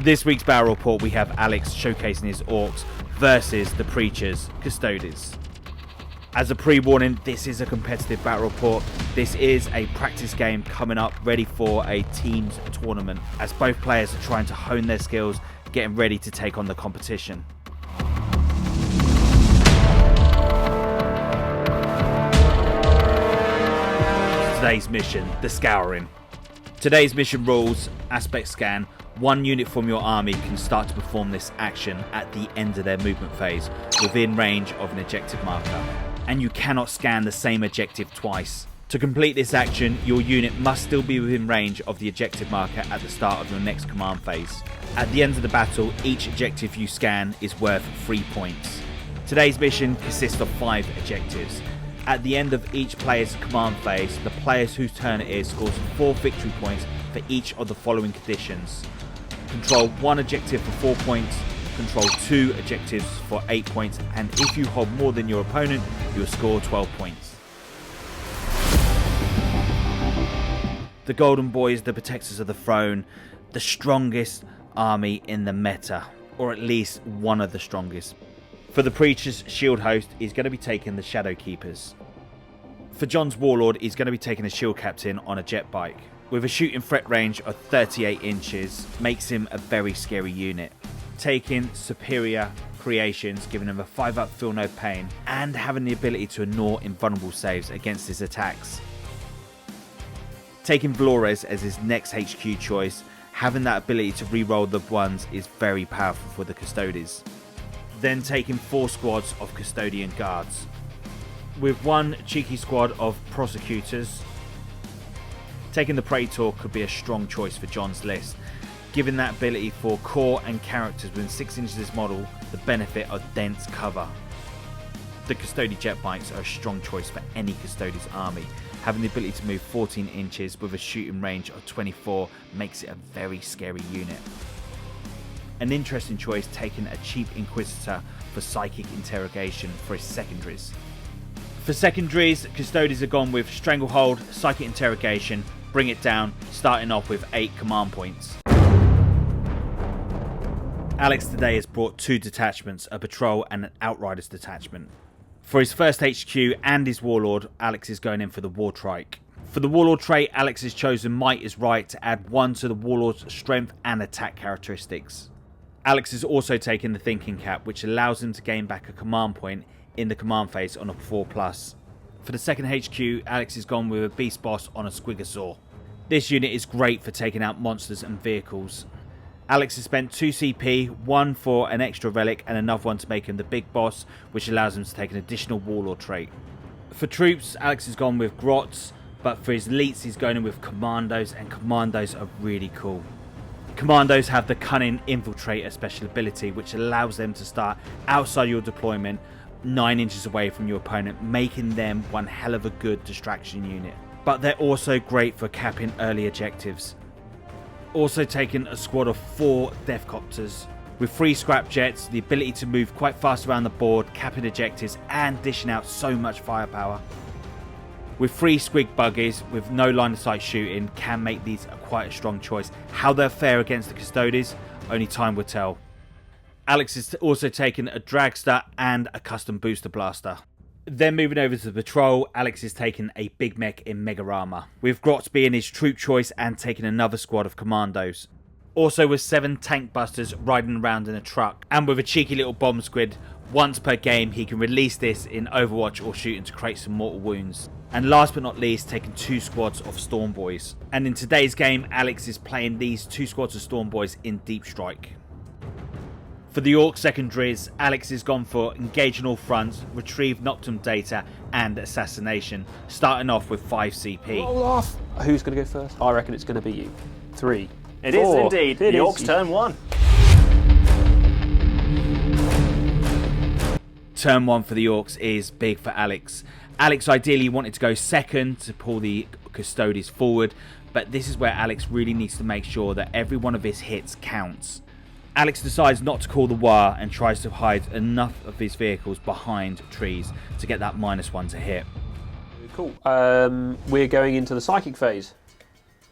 This week's Battle Report, we have Alex showcasing his Orcs versus the Preachers, Custodes. As a pre-warning, this is a competitive Battle Report. This is a practice game coming up ready for a team's tournament, as both players are trying to hone their skills, getting ready to take on the competition. Today's mission, the Scouring. Today's mission rules, aspect scan. One unit from your army can start to perform this action at the end of their movement phase, within range of an objective marker. And you cannot scan the same objective twice. To complete this action, your unit must still be within range of the objective marker at the start of your next command phase. At the end of the battle, each objective you scan is worth 3 points. Today's mission consists of 5 objectives. At the end of each player's command phase, the player whose turn it is scores 4 victory points for each of the following conditions. Control 1 objective for 4 points, control 2 objectives for 8 points, and if you hold more than your opponent, you'll score 12 points. The Golden Boys, the Protectors of the Throne, the strongest army in the meta, or at least one of the strongest. For the Preacher's shield host, he's going to be taking the Shadow Keepers. For John's Warlord, he's going to be taking a Shield Captain on a jet bike. With a shooting threat range of 38 inches, makes him a very scary unit. Taking Superior Creations, giving him a 5-up Feel No Pain, and having the ability to ignore invulnerable saves against his attacks. Taking Vlores as his next HQ choice, having that ability to reroll the ones is very powerful for the Custodes. Then taking 4 squads of Custodian Guards. With 1 cheeky squad of Prosecutors. Taking the Praetor could be a strong choice for John's list, giving that ability for core and characters within 6 inches of this model the benefit of dense cover. The Custodian jet bikes are a strong choice for any Custodes army. Having the ability to move 14 inches with a shooting range of 24 makes it a very scary unit. An interesting choice, taking a cheap Inquisitor for Psychic Interrogation for his secondaries. For secondaries, Custodes are gone with Stranglehold, Psychic Interrogation, Bring It Down, starting off with 8 command points. Alex today has brought 2 detachments, a Patrol and an Outriders detachment. For his first HQ and his Warlord, Alex is going in for the Wartrike. For the Warlord trait, Alex has chosen Might is Right to add 1 to the Warlord's strength and attack characteristics. Alex has also taken the Thinking Cap, which allows him to gain back a command point in the command phase on a 4+. For the second HQ, Alex has gone with a Beast Boss on a Squigosaur. This unit is great for taking out monsters and vehicles. Alex has spent 2 CP, 1 for an extra relic and another one to make him the big boss, which allows him to take an additional Warlord trait. For troops, Alex has gone with Grots, but for his elites he's going in with Commandos, and Commandos are really cool. Commandos have the Cunning Infiltrator special ability, which allows them to start outside your deployment 9 inches away from your opponent, making them one hell of a good distraction unit. But they're also great for capping early objectives. Also taking a squad of 4 Deathcopters with 3 scrap jets, the ability to move quite fast around the board, capping objectives and dishing out so much firepower. With 3 Squig Buggies with no line of sight shooting can make these quite a strong choice. How they'll fare against the Custodes, only time will tell. Alex has also taken a Dragster and a custom Booster Blaster. Then moving over to the Patrol, Alex has taken a Big Mech in Mega Armor, with Grots being his troop choice and taking another squad of Commandos. Also with 7 Tank Busters riding around in a truck, and with a cheeky little Bomb Squid. Once per game he can release this in Overwatch or shooting to create some mortal wounds. And last but not least, taking 2 squads of Storm Boys. And in today's game, Alex is playing these 2 squads of Storm Boys in Deep Strike. For the Orc secondaries, Alex has gone for Engage on all fronts, Retrieve Noctum data and Assassination, starting off with 5 CP. Roll off! Who's going to go first? I reckon it's going to be you. 3. It is indeed. The Orcs turn 1. Turn 1 for the Orcs is big for Alex. Alex ideally wanted to go second to pull the Custodes forward, but this is where Alex really needs to make sure that every one of his hits counts. Alex decides not to call the wire and tries to hide enough of his vehicles behind trees to get that -1 to hit. Cool. We're going into the Psychic phase.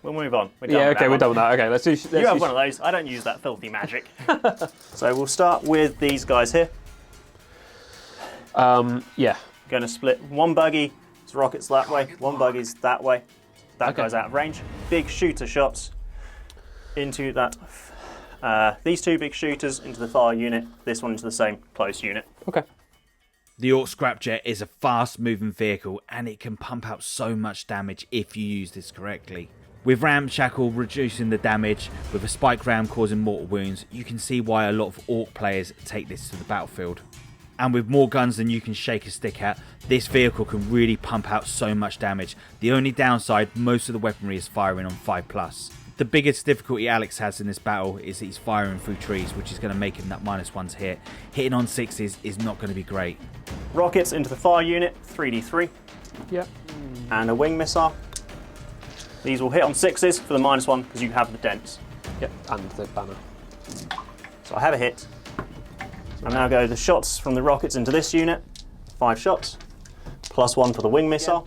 We'll move on. We're done Yeah, with okay, that we're done with that. Okay, let's do. You have one of those. I don't use that filthy magic. So we'll start with these guys here. Yeah. Going to split one buggy. It's rockets that way. One buggy's that way. That Okay. goes out of range. Big shooter shots into that. These two big shooters into the far unit. This one into the same close unit. Okay. The Orc Scrapjet is a fast-moving vehicle and it can pump out so much damage if you use this correctly. With Ramshackle reducing the damage, with a Spike Ram causing mortal wounds, you can see why a lot of Orc players take this to the battlefield. And with more guns than you can shake a stick at, this vehicle can really pump out so much damage. The only downside, most of the weaponry is firing on 5+. The biggest difficulty Alex has in this battle is that he's firing through trees, which is going to make him that -1 to hit. Hitting on 6s is not going to be great. Rockets into the far unit. 3d3. Yeah. And a wing missile. These will hit on 6s for the -1 because you have the dents. Yep. And the banner. So I have a hit. And now go the shots from the rockets into this unit. 5 shots. +1 for the wing missile.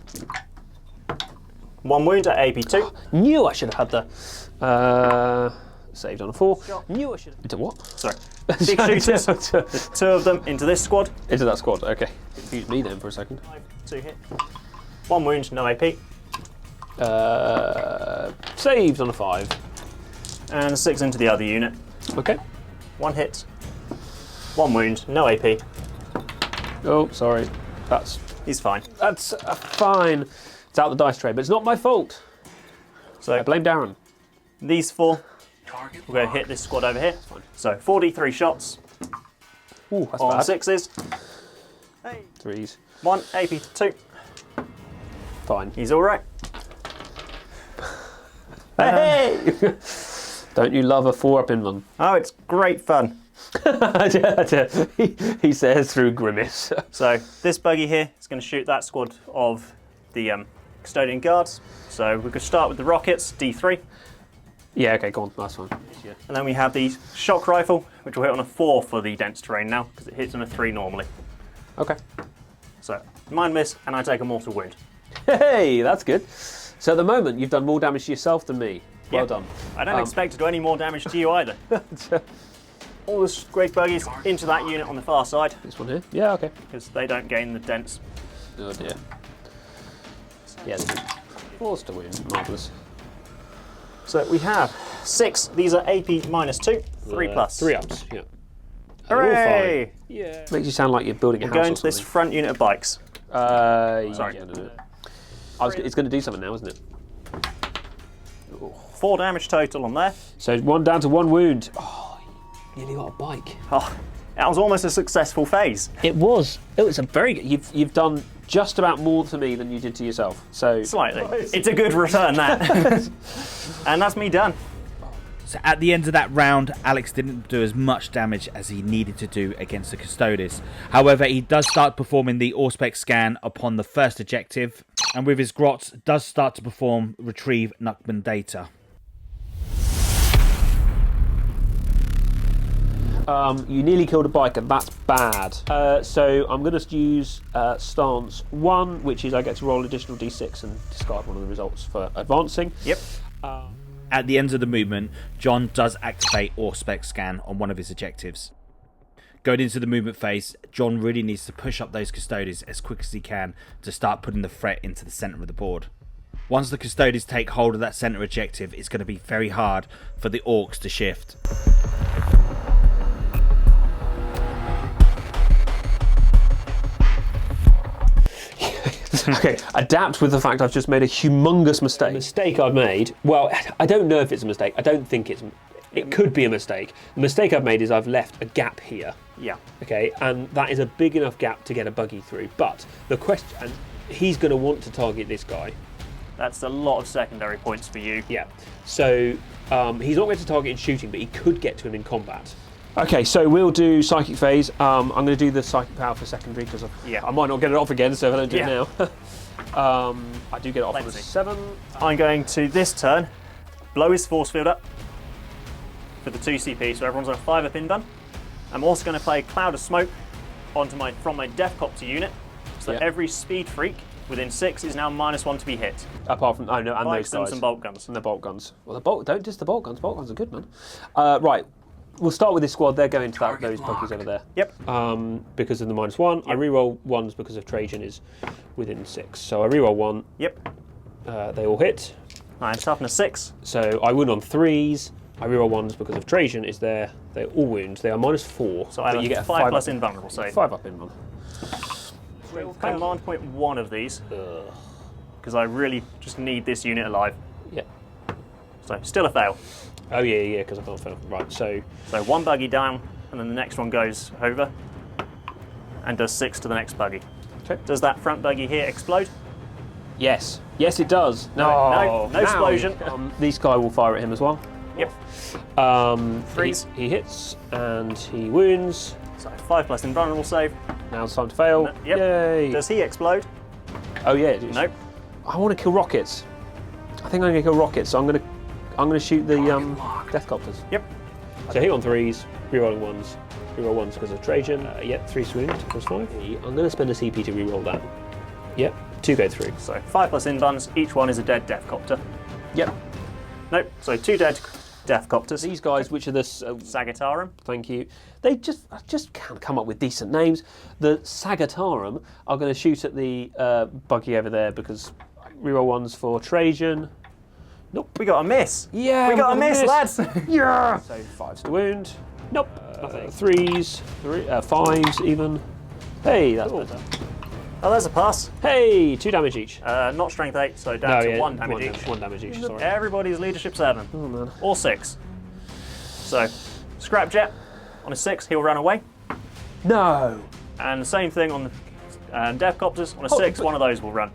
1 wound at AP2. Knew I should have had the saved on a 4. Knew I should have. Into what? Sorry. Big shooters. There's 2 of them into this squad. Into that squad. Okay. Confused me then for a second. 2 hit. 1 wound, no AP. Saved on a 5. And 6 into the other unit. Okay. 1 hit. 1 wound, no AP. Oh, sorry. He's fine. That's fine. It's out the dice tray, but it's not my fault. So I blame Darren. these 4, we're going to hit this squad over here. So 43 shots Ooh, that's on bad. 6s. Hey. 3s. 1 AP2. Fine. He's all right. Hey! Don't you love a 4-up in one? Oh, it's great fun. he says through grimace. So this buggy here is going to shoot that squad of the custodian guards. So we could start with the rockets, D3. Yeah, okay, go on. Nice one. And then we have the shock rifle, which will hit on a 4 for the dense terrain now, because it hits on a 3 normally. Okay. So mind miss, and I take a mortal wound. Hey, that's good. So at the moment, you've done more damage to yourself than me. Well Yep. done. I don't expect to do any more damage to you either. All the great buggies into that unit on the far side, This one here? Yeah, okay. because they don't gain the dense. Oh dear. Yeah, they do. Forced to win. Marvellous. So we have 6. These are AP -2, 3 plus. 3 ups, yeah. They're all Hooray! fine. Yeah. Makes you sound like you're building a house Go or into this something. front unit of bikes. Sorry. Yeah, no. It's going to do something now, isn't it? 4 damage total on there. So 1 down to 1 wound. Oh, you nearly got a bike. Oh, that was almost a successful phase. It was. It was a very good. You've done just about more to me than you did to yourself. So Slightly. It's a good return, that. And that's me done. So at the end of that round, Alex didn't do as much damage as he needed to do against the Custodes. However, he does start performing the Auspex scan upon the first objective, and with his grots, does start to perform retrieve Nuckman data. You nearly killed a biker. That's bad. So I'm going to use stance 1, which is I get to roll additional d6 and discard one of the results for advancing. Yep. At the end of the movement, John does activate Auspex scan on one of his objectives. Going into the movement phase, John really needs to push up those Custodes as quick as he can to start putting the threat into the centre of the board. Once the Custodes take hold of that centre objective, it's going to be very hard for the Orcs to shift. Okay, adapt with the fact I've just made a humongous mistake. The mistake I've made, well, I don't know if it's a mistake. I don't think it could be a mistake. The mistake I've made is I've left a gap here. Yeah. Okay, and that is a big enough gap to get a buggy through. But the question, and he's going to want to target this guy. That's a lot of secondary points for you. Yeah. So he's not going to target in shooting, but he could get to him in combat. Okay, so we'll do psychic phase. I'm going to do the psychic power for secondary because I might not get it off again, so if I don't do it now. I do get it off on a 7. I'm going to, this turn, blow his force field up for the 2 CP, so everyone's on a 5-up in done. I'm also going to play Cloud of Smoke from my Death Copter unit, so that every speed freak within 6 is now -1 to be hit. Apart from, and Bike those stems guys. and bolt guns. And the bolt guns. Well, don't just the bolt guns. Bolt guns are good, man. Right, we'll start with this squad. They're going to those buggies over there. Yep. Because of the -1. I reroll 1s because of Trajan is within 6. So I reroll 1. Yep. They all hit. Alright, toughness 6. So I wound on 3s. I reroll 1s because of Trajan is there. They're all wounds. They are -4. So I have but you get a 5 plus up, invulnerable save. 5 up in one. Command point 1 of these. Because I really just need this unit alive. Yeah. So still a fail. Oh yeah, because I can't fail. Right, so 1 buggy down, and then the next one goes over and does 6 to the next buggy. Okay. Does that front buggy here explode? yes, it does. No now explosion. These guy will fire at him as well. Yep. Freeze. He hits and he wounds. So 5 plus invulnerable save. Now it's time to fail. Yep. Yay! Does he explode? Oh yeah, it is. Nope. I want to kill rockets. I think I'm going to kill rockets, so I'm going to shoot the death copters. Yep. So hit on 3s, rerolling 1s, reroll 1s because of Trajan. Yep, 3 swoon plus 5. I'm going to spend a CP to reroll that. Yep, 2 go through. So 5 plus invuns. Each one is a dead death copter. Yep. Nope. So 2 dead death copters. These guys, which are the Sagittarum. thank you. They just can't come up with decent names. The Sagittarum are going to shoot at the buggy over there because reroll 1s for Trajan. Nope. We got a miss. Yeah, We got a miss, lads. Yeah. So 5s to wound. Nope. Nothing. 3s, 5s even. Hey, that's better. Oh, there's a pass. Hey, 2 damage each. Not strength 8, so down to 1 damage each. 1 damage each. Sorry. Everybody's leadership 7. Oh man. Or 6. So, Scrapjet on a 6, he'll run away. No. And the same thing on the Death Copters. On a 6, one of those will run.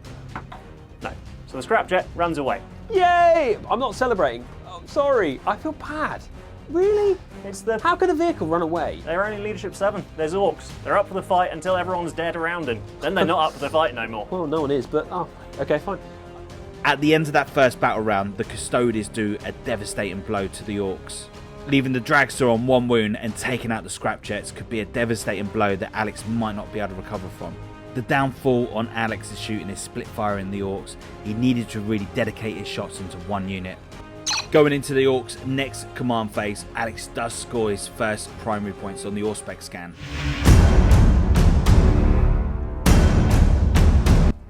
No. So the Scrapjet runs away. Yay! I'm not celebrating. I'm sorry. I feel bad. Really? It's the. How can a vehicle run away? They're only leadership 7. There's orcs. They're up for the fight until everyone's dead around him. Then they're not up for the fight no more. Well, no one is, but okay, fine. At the end of that first battle round, the Custodians do a devastating blow to the Orcs. Leaving the Dragster on 1 wound and taking out the Scrapjets could be a devastating blow that Alex might not be able to recover from. The downfall on Alex's shooting is split firing the Orcs. He needed to really dedicate his shots into 1 unit. Going into the Orcs' next command phase, Alex does score his first primary points on the Auspex scan.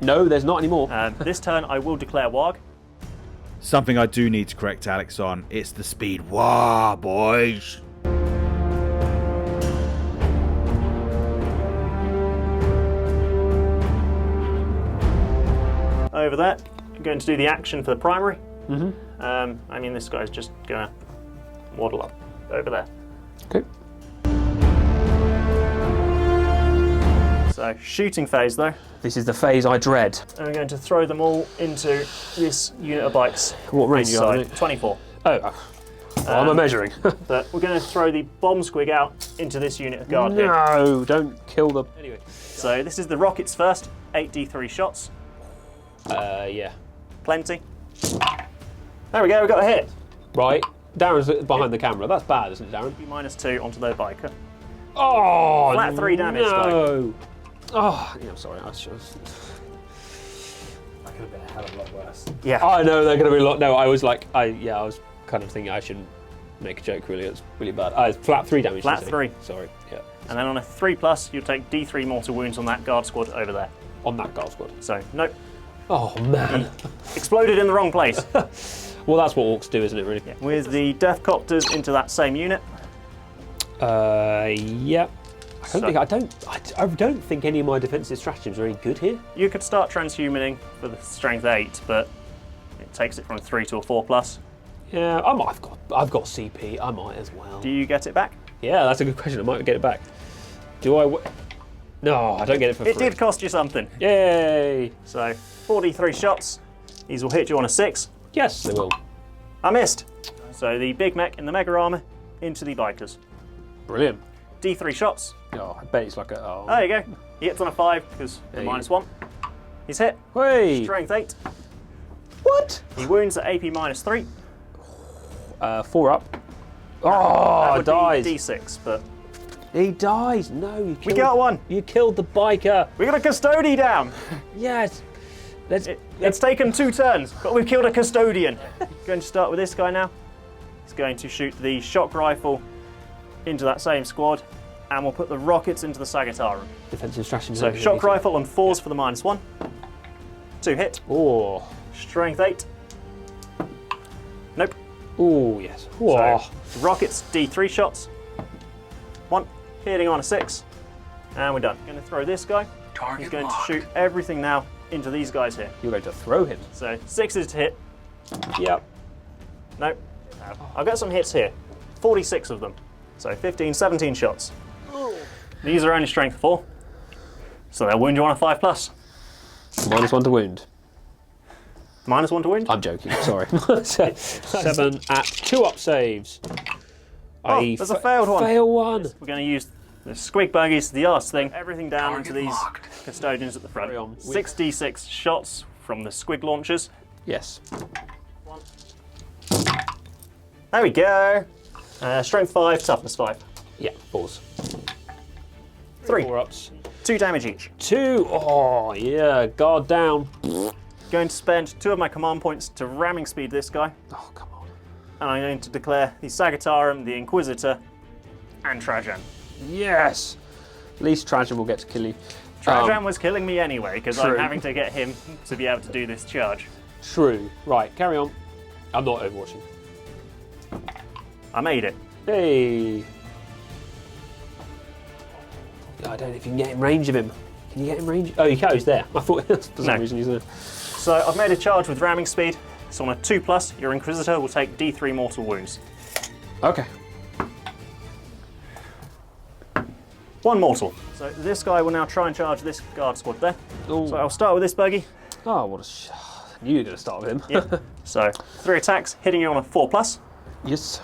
No, there's not anymore. This turn I will declare Warg. Something I do need to correct Alex on, it's the speed. Wow, boys! Over there. I'm going to do the action for the primary. I mean, this guy's just going to waddle up over there. Okay. So, shooting phase though. This is the phase I dread. And we're going to throw them all into this unit of bikes. What range This you got? side, 24. Oh, I'm a measuring. But we're going to throw the bomb squig out into this unit of guard here. No, don't kill the. Anyway. So this is the rockets first. 8d3 shots. Yeah. Plenty. There we go, we got a hit. Right. Darren's behind the camera. That's bad, isn't it, Darren? -2 onto their biker. Oh, Flat 3 damage, no. Oh, yeah, I'm sorry. I should. That could have been a hell of a lot worse. Yeah. I know they're going to be a lot. No, I was like, I was kind of thinking I shouldn't make a joke. Really, it's really bad. Flat 3 damage. Flat you say? 3. Sorry. Yeah. And then on a 3+, you'll take d3 mortal wounds on that guard squad over there. On that guard squad. So, nope. Oh man. Exploded in the wrong place. Well, that's what orcs do, isn't it? Really. Yeah. With the death copters into that same unit. Yep. I don't think any of my defensive stratagems are any good here. You could start transhumaning for the strength 8, but it takes it from a 3 to a 4+. Yeah, I've got CP. I might as well. Do you get it back? Yeah, that's a good question. I might get it back. Do I? No, I don't get it for free. It did cost you something. Yay! So 43 shots. These will hit you on a 6. Yes, they will. I missed. So the big mech in the mega armor into the bikers. Brilliant. D3 shots. Oh, I bet it's like a. Oh. There you go. He hits on a 5 because the Yeah, -1. He's hit. Hey! Strength 8. What? He wounds at AP -3. 4 up. That Oh, would dies. be D6, but He dies. No, you killed. we got one. You killed the biker. We got a custody down. Yes. It's taken 2 turns, but we've killed a custodian. Going to start with this guy now. He's going to shoot the shock rifle into that same squad, and we'll put the rockets into the Sagittarum. Defensive strategy. So shock rifle on 4s for the -1. 2 hit. Oh. Strength 8. Nope. Oh, yes. Oh. So, rockets, D3 shots. 1, hitting on a 6. And we're done. Going to throw this guy. He's going to shoot everything now into these guys here. You're going to throw him. So 6s to hit. Yep. Nope. I've got some hits here. 46 of them. So 15, 17 shots. These are only strength 4. So they'll wound you on a 5+. -1 to wound. -1 to wound? I'm joking, sorry. 7 at 2 up saves. Oh, there's a failed one. Fail one. We're going to use the squig buggies, the arse thing, everything down into these custodians at the front. 6d6 shots from the squig launchers. Yes. There we go. Strength 5, toughness 5. Yeah, 4s. 3. 4 ups. 2 damage each. 2. Oh, yeah. Guard down. Going to spend 2 of my command points to ramming speed this guy. Oh, come on. And I'm going to declare the Sagittarum, the Inquisitor, and Trajan. Yes. At least Trajan will get to kill you. Trajan was killing me anyway, because I'm true. having to get him to be able to do this charge. True. Right, carry on. I'm not overwatching. I made it. Hey. I don't know if you can get in range of him. Can you get in range? Oh, he's there. I thought for some reason he's there. So I've made a charge with ramming speed. So on a 2+, your Inquisitor will take D3 mortal wounds. Okay. 1 mortal. So this guy will now try and charge this guard squad there. Ooh. So I'll start with this buggy. Oh, what a I knew you were going to start with him. Yep. So 3 attacks, hitting you on a 4+. Yes.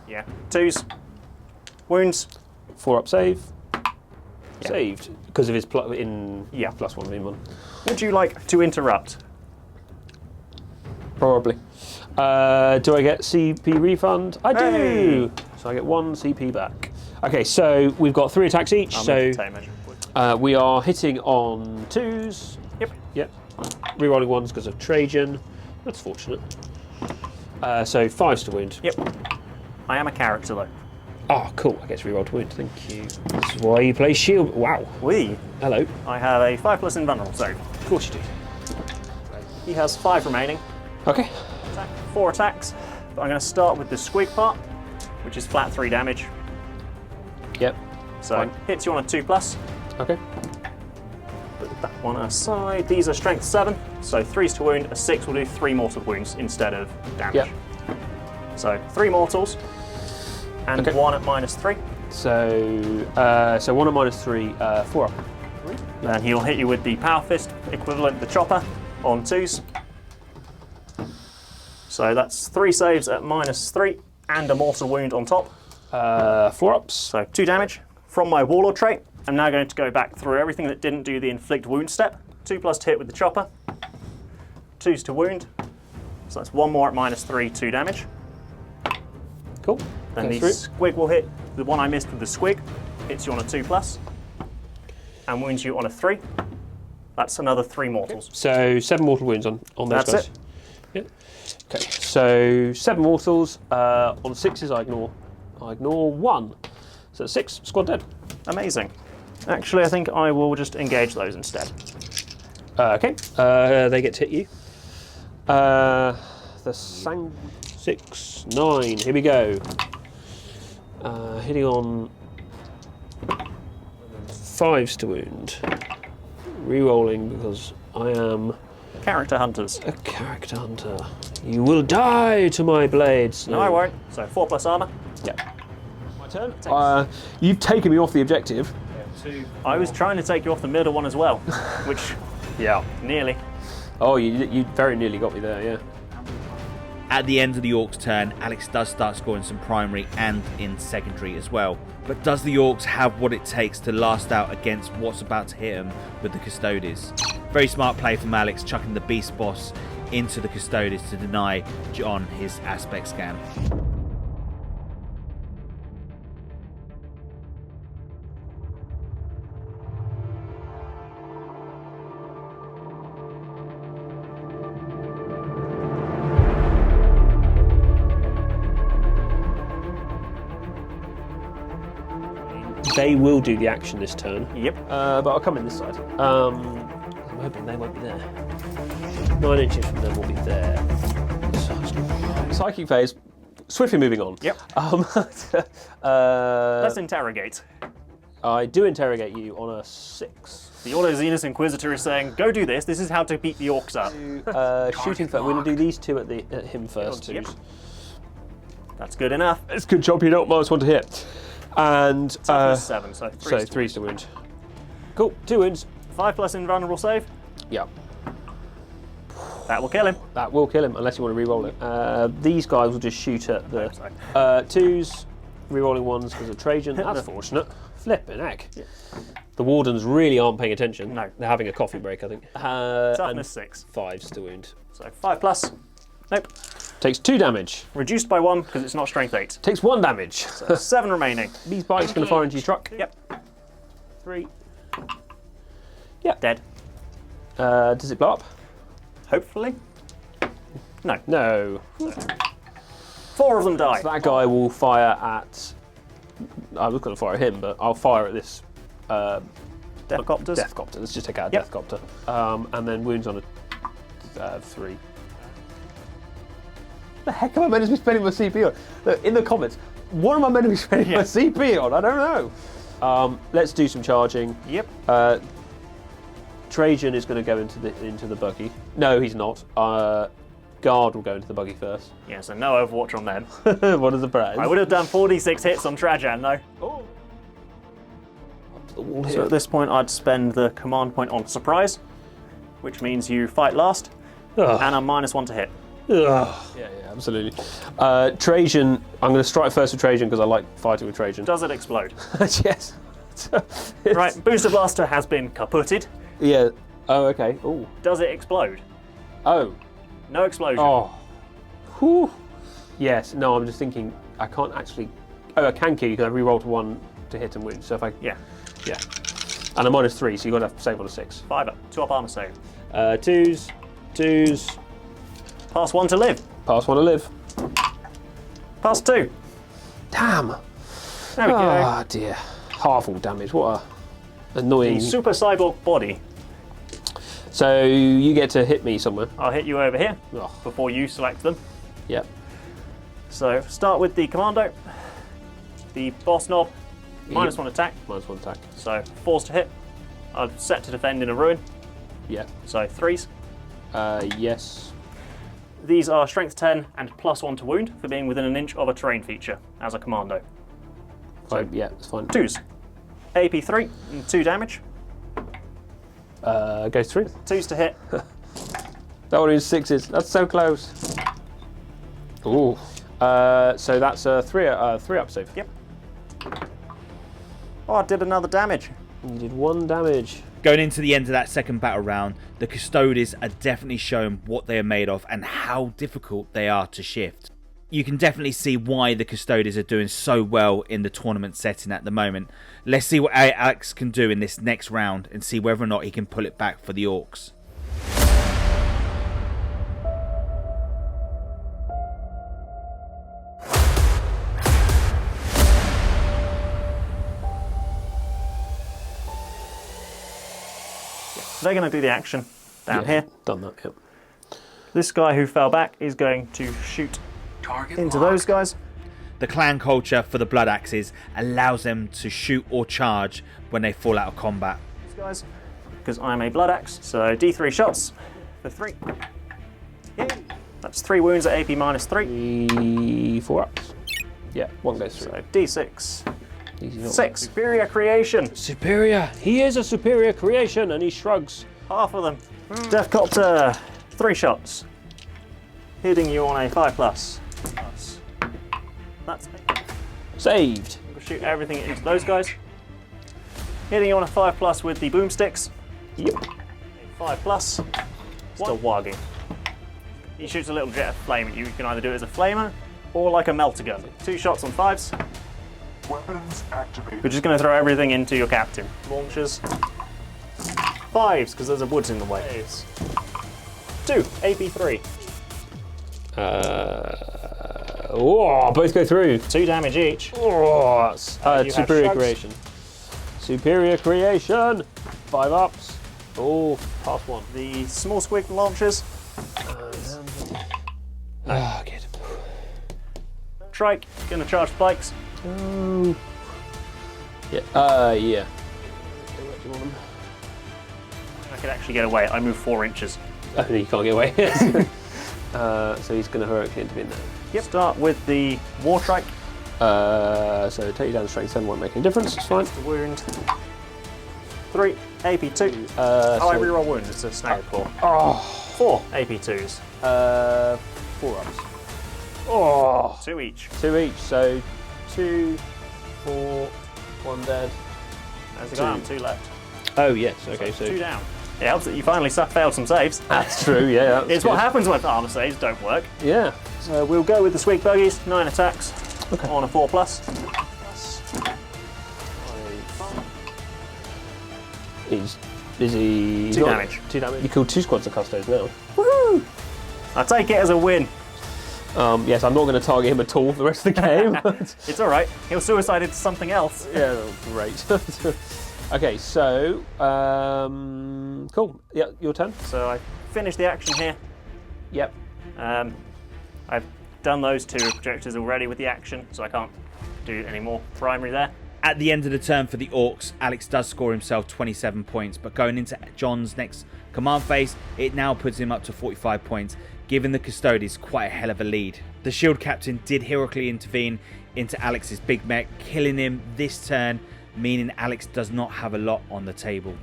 Yeah. 2s. Wounds. 4 up save. Yeah. Saved because of his +1 in 1. Would you like to interrupt? Probably. Do I get CP refund? I do. Hey. So I get 1 CP back. Okay, so we've got 3 attacks each. I'll So make a tape measure. we are hitting on 2s. Yep. Yep. Rerolling 1s because of Trajan. That's fortunate. So 5s to wound. Yep. I am a character though. Oh, cool. I get to reroll to wound. Thank you. This is why you play shield. Wow. Hello. I have a 5+ invulnerable save. Of course you do. He has 5 remaining. Okay. 4 attacks. But I'm going to start with the squig part, which is flat 3 damage. Yep. So Fine. hits you on a 2+. Okay. Put that one aside. These are strength 7, so 3s to wound. A 6 will do 3 mortal wounds instead of damage. Yep. So 3 mortals and Okay. 1 at -3. So 1 at -3, 4 up. Then he'll hit you with the power fist equivalent, the chopper, on 2s. So that's 3 saves at -3 and a mortal wound on top. 4 ups. So 2 damage. From my warlord trait, I'm now going to go back through everything that didn't do the inflict wound step. 2+ to hit with the chopper. 2s to wound. So that's 1 more at -3, 2 damage. Cool. Then Goes the through. squig will hit. The one I missed with the squig hits you on a 2+, and wounds you on a 3. That's another 3 mortals. So 7 mortal wounds on those That's guys. it. Yeah. Okay. So 7 mortals. On 6s, I ignore 1. So 6 squad dead. Amazing. Actually, I think I will just engage those instead. Okay. They get to hit you. The sang 6, 9. Here we go. Hitting on 5s to wound. Rerolling because I am Character hunters. a character hunter. You will die to my blades. No, I won't. So 4+ armor. Yeah. My turn. You've taken me off the objective. I was trying to take you off the middle one as well, which Yeah. nearly. Oh, you very nearly got me there. Yeah. At the end of the Orcs' turn, Alex does start scoring some primary and in secondary as well. But does the Orcs have what it takes to last out against what's about to hit them with the Custodes? Very smart play from Alex, chucking the Beast Boss into the Custodes to deny John his aspect scan. they will do the action this turn. Yep. But I'll come in this side. I'm hoping they won't be there. 9 inches from them will be there. Psychic phase. Swiftly moving on. Yep. Let's interrogate. I do interrogate you on a 6. The Ordo Xenos Inquisitor is saying, go do this. This is how to beat the orcs up. Shooting first. We're going to do these two at him first. Yep. That's good enough. It's good job you don't -1 to hit. And Toughness 7, so 3 3's to wound. Cool. 2 wounds. 5+ invulnerable save. Yeah. That will kill him. That will kill him unless you want to re-roll it. These guys will just shoot at the 2s, re-rolling 1s because of Trajan. That's fortunate. Flipping heck. Yeah. The Wardens really aren't paying attention. No. They're having a coffee break, I think. Toughness 6. 5's to wound. So 5+. Nope. Takes 2 damage. Reduced by 1 because it's not strength 8. Takes 1 damage. So 7 remaining. These bikes going to fire into your truck. Yep. 3. Yeah. Dead. Does it blow up? Hopefully. No. No. 4 of them die. So that guy will fire at... I was going to fire at him, but I'll fire at this... Deathcopters. Deathcopter. Let's just take out a Yep. Deathcopter. And then wounds on a 3. The heck am I meant to be spending my CP on? Look, in the comments, what am I meant to be spending my CP on? I don't know. Let's do some charging. Yep. Trajan is going to go into the buggy. No, he's not. Guard will go into the buggy first. Yeah, so no Overwatch on them. What a surprise. I would have done 46 hits on Trajan though. Oh. Up to the wall here. So at this point I'd spend the command point on surprise, which means you fight last, and I'm -1 to hit. Yeah, absolutely. Trajan, I'm going to strike first with Trajan because I like fighting with Trajan. Does it explode? Yes. Right, Booster Blaster has been kaputted. Yeah. Oh, okay. Oh. Does it explode? Oh. No explosion. Oh. Whew. Yes. No, I'm just thinking I can't actually... Oh, I can kill you because I re-roll to 1 to hit and wound. So if I... Yeah. Yeah. And I'm -3, so you've got to have to save on a 6. 5 up. 2 up armor save. 2s. Pass 1 to live. Pass 1 to live. Pass 2. Damn. There we go. Ah, dear. Half all damage. What a annoying... The Super Cyborg body. So you get to hit me somewhere. I'll hit you over here Oh. before you select them. Yep. So start with the Commando. The boss knob, -1 attack. -1 attack. So 4s to hit. I've set to defend in a ruin. Yeah. So 3s. Yes. These are strength 10 and +1 to wound for being within 1 inch of a terrain feature as a Commando. So, yeah, it's fine. 2s. AP 3 and 2 damage. Goes through. 2s to hit. That one is 6s. That's so close. Ooh. So that's a 3 up save. Yep. Oh, I did another damage. You did 1 damage. Going into the end of that second battle round, the Custodes are definitely showing what they are made of and how difficult they are to shift. You can definitely see why the Custodes are doing so well in the tournament setting at the moment. Let's see what Alex can do in this next round and see whether or not he can pull it back for the Orcs. They're going to do the action down here. Done that, yep. This guy who fell back is going to shoot into those guys. The clan culture for the Blood Axes allows them to shoot or charge when they fall out of combat. These guys, because I'm a Blood Axe. So D3 shots for 3. Yay. That's 3 wounds at AP -3. 4 ups. Yeah, 1 goes through. So D6. Easy not. 6. Superior creation. Superior. He is a superior creation, and he shrugs. Half of them. Deathcopter. 3 shots. Hitting you on a 5+. That's it. Saved. We'll shoot everything into those guys. Hitting you on a 5+ with the boomsticks. Yep. 5+. Still wagging. He shoots a little jet of flame at you. You can either do it as a flamer or like a melter gun. 2 shots on 5s. Weapons activated. We're just going to throw everything into your captain. Launchers. 5s, because there's a woods in the way. 2, AP 3. Oh, both go through. 2 damage each. Oh, that's you have superior shrugs. creation. Superior creation. 5 ups. Oh, pass 1. The small squig launchers. Ah, good. Trike, gonna charge spikes. Oh. Yeah. Yeah. Where do you want them? I could actually get away. I move 4 inches. Oh, you can't get away. So he's going to heroically intervene there. Yep. Start with the War Trike. So take you down to strength 7 won't make any difference. It's fine. The wound. 3 AP2. So, I reroll wounds. It's a snag report. Oh. 4 AP2s. 4 ups. Oh. 2 each. 2 each. So 2, 4, 1 dead. There's a guy on 2 left. Oh yes. Okay. So 2 down. It helps that you finally failed some saves. that's true. Yeah. That's It's what happens when armor saves don't work. Yeah. We'll go with the Squig Buggies. 9 attacks on a 4+. Is he? 2 damage. 2 damage. You killed 2 squads of custos now. Woohoo! I take it as a win. Yes, I'm not going to target him at all for the rest of the game. It's all right. He'll suicide into something else. Yeah, great. Okay, so cool. Yeah, your turn. So I finished the action here. Yep. I've done those 2 projectors already with the action, so I can't do any more primary there. At the end of the turn for the Orcs, Alex does score himself 27 points, but going into John's next command phase, it now puts him up to 45 points, giving the Custodes quite a hell of a lead. The Shield Captain did heroically intervene into Alex's big mech, killing him this turn, meaning Alex does not have a lot on the table.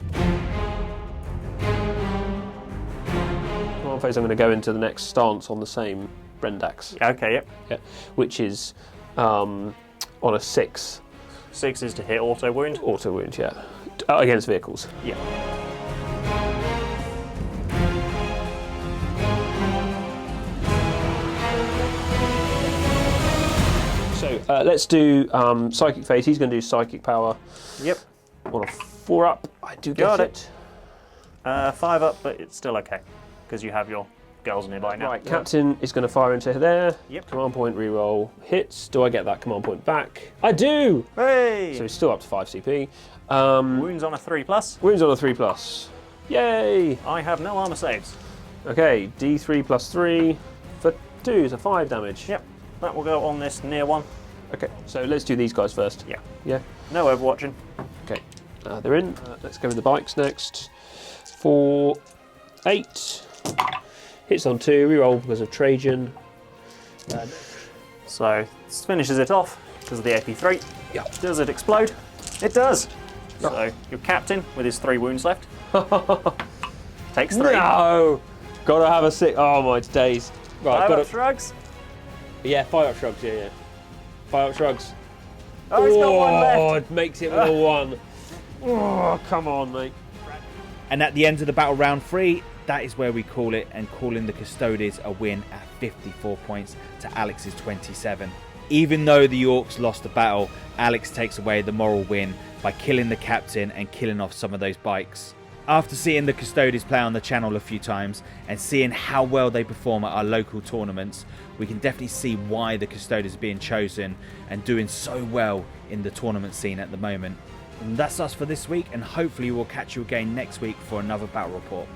Command phase, I'm going to go into the next stance on the same Brendax. Okay, yep. Yeah, which is on a 6. 6 is to hit auto wound. Auto wound, yeah. Against vehicles. Yeah. So let's do Psychic Phase. He's going to do Psychic Power. Yep. On a 4 up. I do Got get it. 5 up, but it's still okay because you have your girls nearby now. Right, Captain is going to fire into there. Yep. Command point reroll hits. Do I get that command point back? I do! Hey! So he's still up to 5 CP. Wounds on a 3+. Wounds on a 3+. Yay! I have no armor saves. Okay, D3 plus 3 for 2, so 5 damage. Yep. That will go on this near one. Okay, so let's do these guys first. Yeah. Yeah. No overwatching. Okay, they're in. Let's go with the bikes next. 4, 8. Hits on 2, reroll because of Trajan. So this finishes it off because of the AP3. Yeah. Does it explode? It does. So your captain, with his 3 wounds left, takes 3. No! Gotta have a 6. Oh my days. Right, 5 got up shrugs. Yeah, 5 up shrugs, yeah. 5 up shrugs. Oh, he's got 1 left. It makes it with a 1. Oh, come on, mate. And at the end of the battle round 3, that is where we call it, and calling the Custodes a win at 54 points to Alex's 27. Even though the Orcs lost the battle, Alex takes away the moral win by killing the captain and killing off some of those bikes. After seeing the Custodes play on the channel a few times and seeing how well they perform at our local tournaments, we can definitely see why the Custodes are being chosen and doing so well in the tournament scene at the moment. And that's us for this week, and hopefully we'll catch you again next week for another battle report.